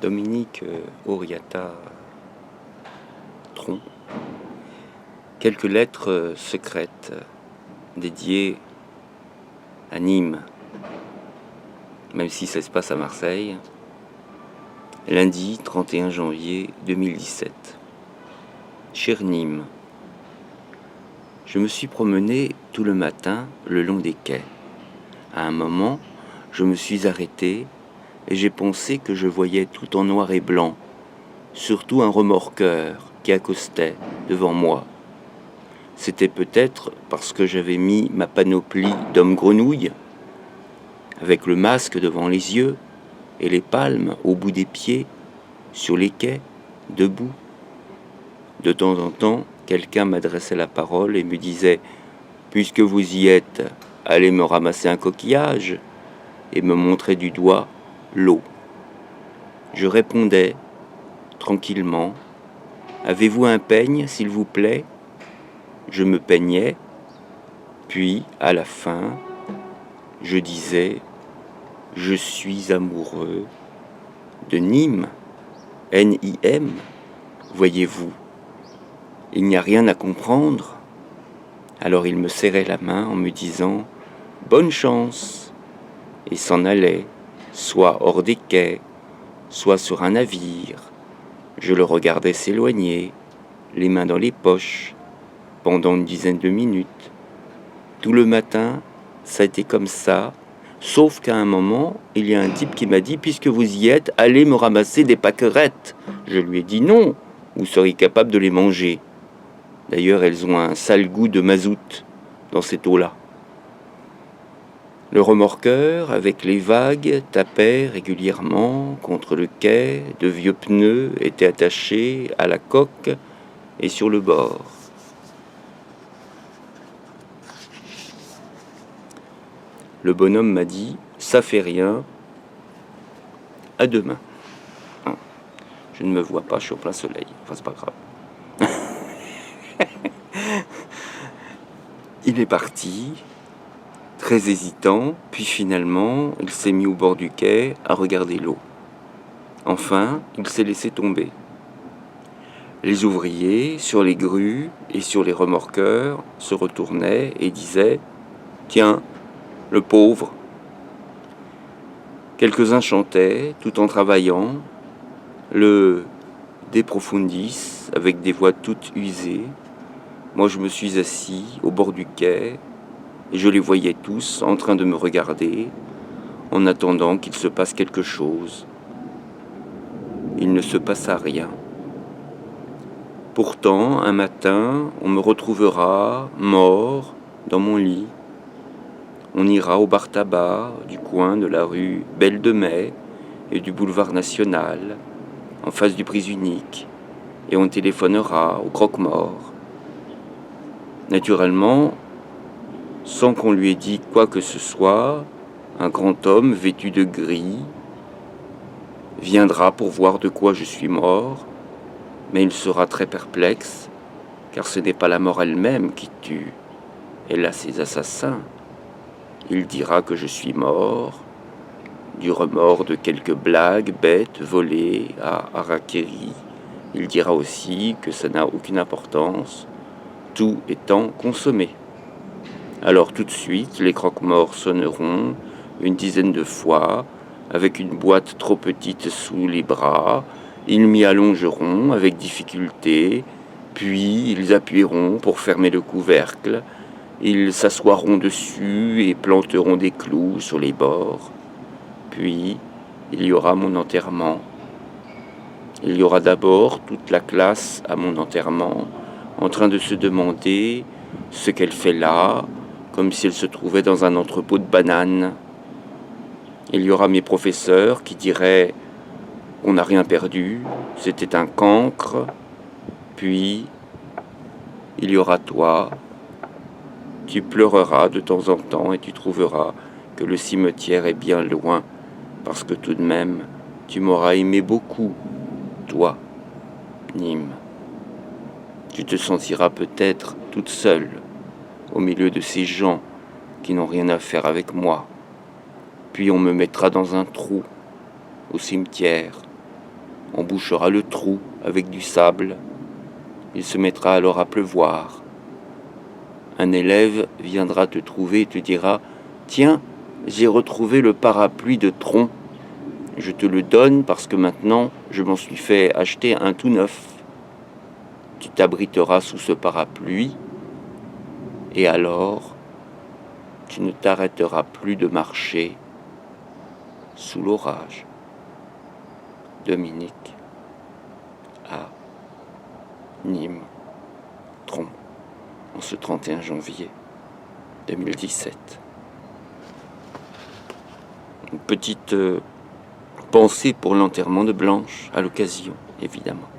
Dominique Oriata Tron, quelques lettres secrètes dédiées à Nîmes, même si ça se passe à Marseille, lundi 31 janvier 2017. Cher Nîmes, je me suis promené tout le matin le long des quais. À un moment, je me suis arrêté et j'ai pensé que je voyais tout en noir et blanc, surtout un remorqueur qui accostait devant moi. C'était peut-être parce que j'avais mis ma panoplie d'homme-grenouille, avec le masque devant les yeux et les palmes au bout des pieds, sur les quais, debout. De temps en temps, quelqu'un m'adressait la parole et me disait « Puisque vous y êtes, allez me ramasser un coquillage » et me montrait du doigt l'eau. Je répondais tranquillement « Avez-vous un peigne, s'il vous plaît ?» Je me peignais, puis, à la fin, je disais « Je suis amoureux de Nîmes, N-I-M, voyez-vous. Il n'y a rien à comprendre. » Alors il me serrait la main en me disant « Bonne chance !» et s'en allait, soit hors des quais, soit sur un navire. Je le regardais s'éloigner, les mains dans les poches, pendant une dizaine de minutes. Tout le matin, ça a été comme ça, sauf qu'à un moment, il y a un type qui m'a dit « Puisque vous y êtes, allez me ramasser des pâquerettes !» Je lui ai dit « Non, vous seriez capable de les manger. » D'ailleurs, elles ont un sale goût de mazout dans cette eau-là. Le remorqueur, avec les vagues, tapait régulièrement contre le quai. De vieux pneus étaient attachés à la coque et sur le bord. Le bonhomme m'a dit « Ça fait rien, à demain. » Je ne me vois pas, je suis au plein soleil. Enfin, c'est pas grave. Il est parti, très hésitant, puis finalement, il s'est mis au bord du quai à regarder l'eau. Enfin, il s'est laissé tomber. Les ouvriers, sur les grues et sur les remorqueurs, se retournaient et disaient « Tiens, le pauvre !» Quelques-uns chantaient, tout en travaillant, le De Profundis, avec des voix toutes usées. Moi, je me suis assis au bord du quai et je les voyais tous en train de me regarder en attendant qu'il se passe quelque chose. Il ne se passa rien. Pourtant, un matin, on me retrouvera mort dans mon lit. On ira au bar-tabac du coin de la rue Belle de Mai et du boulevard National, en face du Prise Unique, et on téléphonera au croque-mort. Naturellement, sans qu'on lui ait dit quoi que ce soit, un grand homme vêtu de gris viendra pour voir de quoi je suis mort, mais il sera très perplexe, car ce n'est pas la mort elle-même qui tue, elle a ses assassins. Il dira que je suis mort, du remords de quelques blagues bêtes volées à Harakiri. Il dira aussi que ça n'a aucune importance, tout étant consommé. Alors tout de suite, les croque-morts sonneront une dizaine de fois, avec une boîte trop petite sous les bras. Ils m'y allongeront avec difficulté, puis ils appuieront pour fermer le couvercle. Ils s'assoiront dessus et planteront des clous sur les bords. Puis, il y aura mon enterrement. Il y aura d'abord toute la classe à mon enterrement, en train de se demander ce qu'elle fait là, comme si elle se trouvait dans un entrepôt de bananes. Il y aura mes professeurs qui diraient « On n'a rien perdu, c'était un cancre ». Puis, il y aura toi. Tu pleureras de temps en temps et tu trouveras que le cimetière est bien loin, parce que tout de même, tu m'auras aimé beaucoup, toi, Nîmes. Tu te sentiras peut-être toute seule, au milieu de ces gens qui n'ont rien à faire avec moi. Puis on me mettra dans un trou, au cimetière, On bouchera le trou avec du sable. Il se mettra alors à pleuvoir. Un élève viendra te trouver et te dira « Tiens, j'ai retrouvé le parapluie de Tron. Je te le donne parce que maintenant, je m'en suis fait acheter un tout neuf. Tu t'abriteras sous ce parapluie et alors, tu ne t'arrêteras plus de marcher sous l'orage. » Dominique à Nîmes, Tron, en ce 31 janvier 2017. Une petite pensée pour l'enterrement de Blanche, à l'occasion, évidemment.